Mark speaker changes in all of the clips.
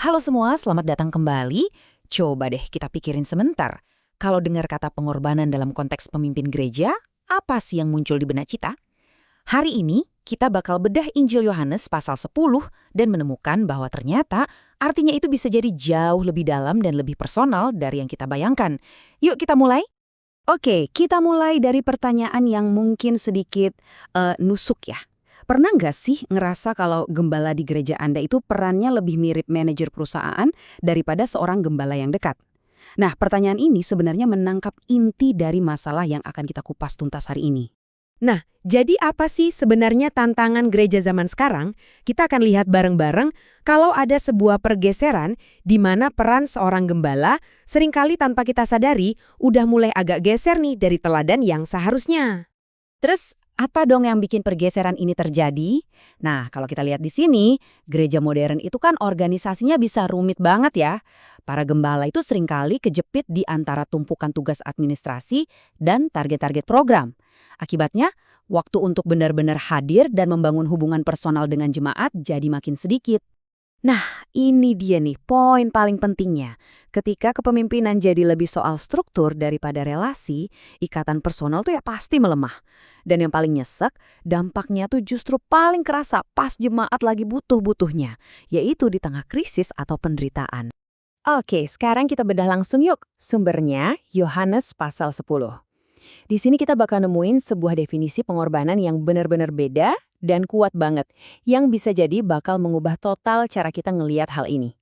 Speaker 1: Halo semua, selamat datang kembali. Coba deh kita pikirin sebentar. Kalau dengar kata pengorbanan dalam konteks pemimpin gereja, apa sih yang muncul di benak kita? Hari ini, kita bakal bedah Injil Yohanes pasal 10 dan menemukan bahwa ternyata artinya itu bisa jadi jauh lebih dalam dan lebih personal dari yang kita bayangkan. Yuk kita mulai.
Speaker 2: Oke, kita mulai dari pertanyaan yang mungkin sedikit nusuk ya. Pernah nggak sih ngerasa kalau gembala di gereja Anda itu perannya lebih mirip manajer perusahaan daripada seorang gembala yang dekat? Nah, pertanyaan ini sebenarnya menangkap inti dari masalah yang akan kita kupas tuntas hari ini.
Speaker 3: Nah, jadi apa sih sebenarnya tantangan gereja zaman sekarang? Kita akan lihat bareng-bareng kalau ada sebuah pergeseran di mana peran seorang gembala seringkali tanpa kita sadari udah mulai agak geser nih dari teladan yang seharusnya.
Speaker 1: Terus, apa dong yang bikin pergeseran ini terjadi? Nah, kalau kita lihat di sini, gereja modern itu kan organisasinya bisa rumit banget ya. Para gembala itu seringkali kejepit di antara tumpukan tugas administrasi dan target-target program. Akibatnya, waktu untuk benar-benar hadir dan membangun hubungan personal dengan jemaat jadi makin sedikit.
Speaker 2: Nah, ini dia nih poin paling pentingnya. Ketika kepemimpinan jadi lebih soal struktur daripada relasi, ikatan personal tuh ya pasti melemah. Dan yang paling nyesek, dampaknya tuh justru paling kerasa pas jemaat lagi butuh-butuhnya, yaitu di tengah krisis atau penderitaan.
Speaker 3: Oke, sekarang kita bedah langsung yuk. Sumbernya Yohanes pasal 10. Di sini kita bakal nemuin sebuah definisi pengorbanan yang benar-benar beda dan kuat banget, yang bisa jadi bakal mengubah total cara kita ngeliat hal ini.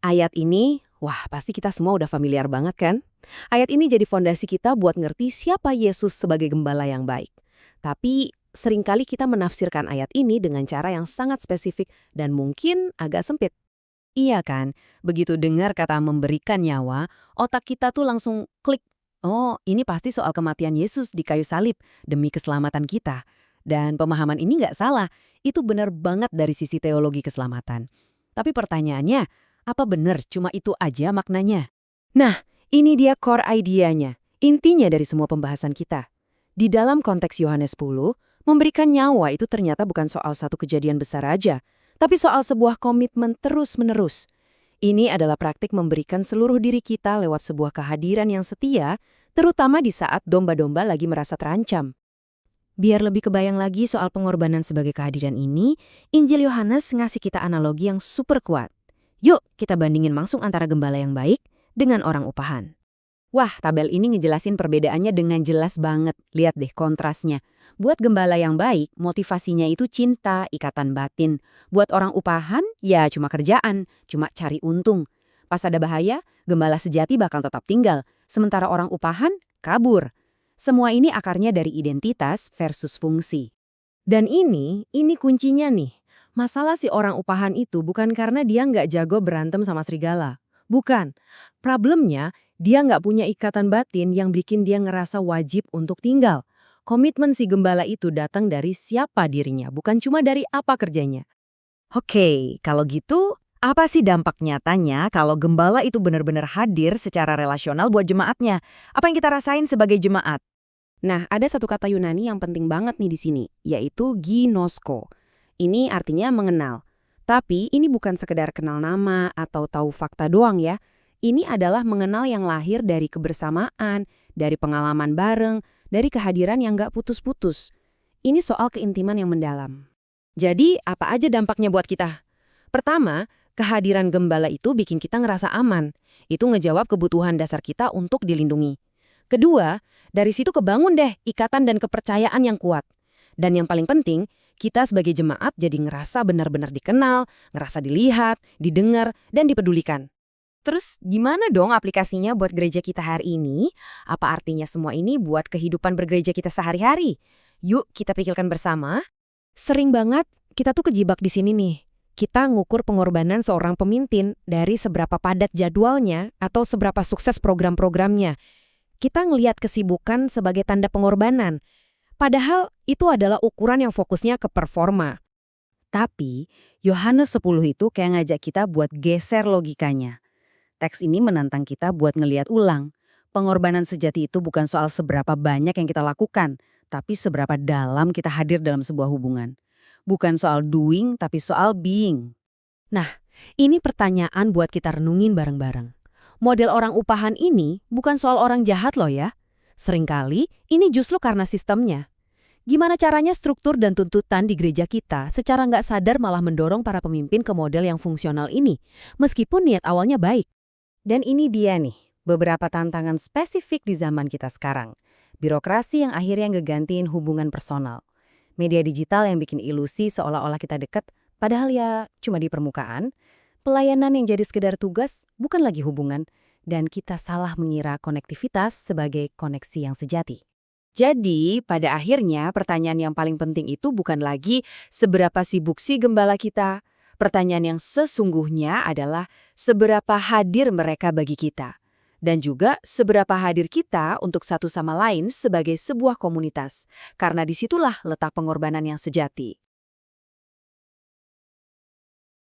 Speaker 2: Ayat ini, wah pasti kita semua udah familiar banget kan? Ayat ini jadi fondasi kita buat ngerti siapa Yesus sebagai gembala yang baik. Tapi seringkali kita menafsirkan ayat ini dengan cara yang sangat spesifik dan mungkin agak sempit.
Speaker 1: Iya kan? Begitu dengar kata memberikan nyawa, otak kita tuh langsung klik. Oh, ini pasti soal kematian Yesus di kayu salib demi keselamatan kita. Dan pemahaman ini nggak salah, itu benar banget dari sisi teologi keselamatan. Tapi pertanyaannya, apa benar cuma itu aja maknanya?
Speaker 2: Nah, ini dia core idea-nya, intinya dari semua pembahasan kita. Di dalam konteks Yohanes 10, memberikan nyawa itu ternyata bukan soal satu kejadian besar aja, tapi soal sebuah komitmen terus-menerus. Ini adalah praktik memberikan seluruh diri kita lewat sebuah kehadiran yang setia, terutama di saat domba-domba lagi merasa terancam. Biar lebih kebayang lagi soal pengorbanan sebagai kehadiran ini, Injil Yohanes ngasih kita analogi yang super kuat. Yuk, kita bandingin langsung antara gembala yang baik dengan orang upahan. Wah, tabel ini ngejelasin perbedaannya dengan jelas banget. Lihat deh kontrasnya. Buat gembala yang baik, motivasinya itu cinta, ikatan batin. Buat orang upahan, ya cuma kerjaan, cuma cari untung. Pas ada bahaya, gembala sejati bakal tetap tinggal. Sementara orang upahan, kabur. Semua ini akarnya dari identitas versus fungsi. Dan ini kuncinya nih. Masalah si orang upahan itu bukan karena dia nggak jago berantem sama serigala. Bukan. Problemnya, dia nggak punya ikatan batin yang bikin dia ngerasa wajib untuk tinggal. Komitmen si gembala itu datang dari siapa dirinya, bukan cuma dari apa kerjanya.
Speaker 1: Oke, kalau gitu, apa sih dampak nyatanya kalau gembala itu benar-benar hadir secara relasional buat jemaatnya? Apa yang kita rasain sebagai jemaat?
Speaker 2: Nah, ada satu kata Yunani yang penting banget nih di sini, yaitu ginosko. Ini artinya mengenal. Tapi ini bukan sekedar kenal nama atau tahu fakta doang ya. Ini adalah mengenal yang lahir dari kebersamaan, dari pengalaman bareng, dari kehadiran yang nggak putus-putus. Ini soal keintiman yang mendalam. Jadi, apa aja dampaknya buat kita? Pertama, kehadiran gembala itu bikin kita ngerasa aman. Itu ngejawab kebutuhan dasar kita untuk dilindungi. Kedua, dari situ kebangun deh ikatan dan kepercayaan yang kuat. Dan yang paling penting, kita sebagai jemaat jadi ngerasa benar-benar dikenal, ngerasa dilihat, didengar, dan dipedulikan. Terus gimana dong aplikasinya buat gereja kita hari ini? Apa artinya semua ini buat kehidupan bergereja kita sehari-hari? Yuk kita pikirkan bersama. Sering banget kita tuh kejebak di sini nih. Kita ngukur pengorbanan seorang pemimpin dari seberapa padat jadwalnya atau seberapa sukses program-programnya. Kita ngelihat kesibukan sebagai tanda pengorbanan. Padahal itu adalah ukuran yang fokusnya ke performa. Tapi Yohanes 10 itu kayak ngajak kita buat geser logikanya. Teks ini menantang kita buat ngeliat ulang. Pengorbanan sejati itu bukan soal seberapa banyak yang kita lakukan, tapi seberapa dalam kita hadir dalam sebuah hubungan. Bukan soal doing, tapi soal being. Nah,
Speaker 3: Ini pertanyaan buat kita renungin bareng-bareng. Model orang upahan ini bukan soal orang jahat loh ya. Seringkali ini justru karena sistemnya. Gimana caranya struktur dan tuntutan di gereja kita secara nggak sadar malah mendorong para pemimpin ke model yang fungsional ini, meskipun niat awalnya baik.
Speaker 1: Dan ini dia nih, beberapa tantangan spesifik di zaman kita sekarang. Birokrasi yang akhirnya ngegantiin hubungan personal. Media digital yang bikin ilusi seolah-olah kita deket, padahal ya cuma di permukaan. Pelayanan yang jadi sekedar tugas, bukan lagi hubungan. Dan kita salah mengira konektivitas sebagai koneksi yang sejati.
Speaker 2: Jadi, pada akhirnya pertanyaan yang paling penting itu bukan lagi seberapa sibuk si gembala kita. Pertanyaan yang sesungguhnya adalah seberapa hadir mereka bagi kita. Dan juga seberapa hadir kita untuk satu sama lain sebagai sebuah komunitas. Karena disitulah letak pengorbanan yang sejati.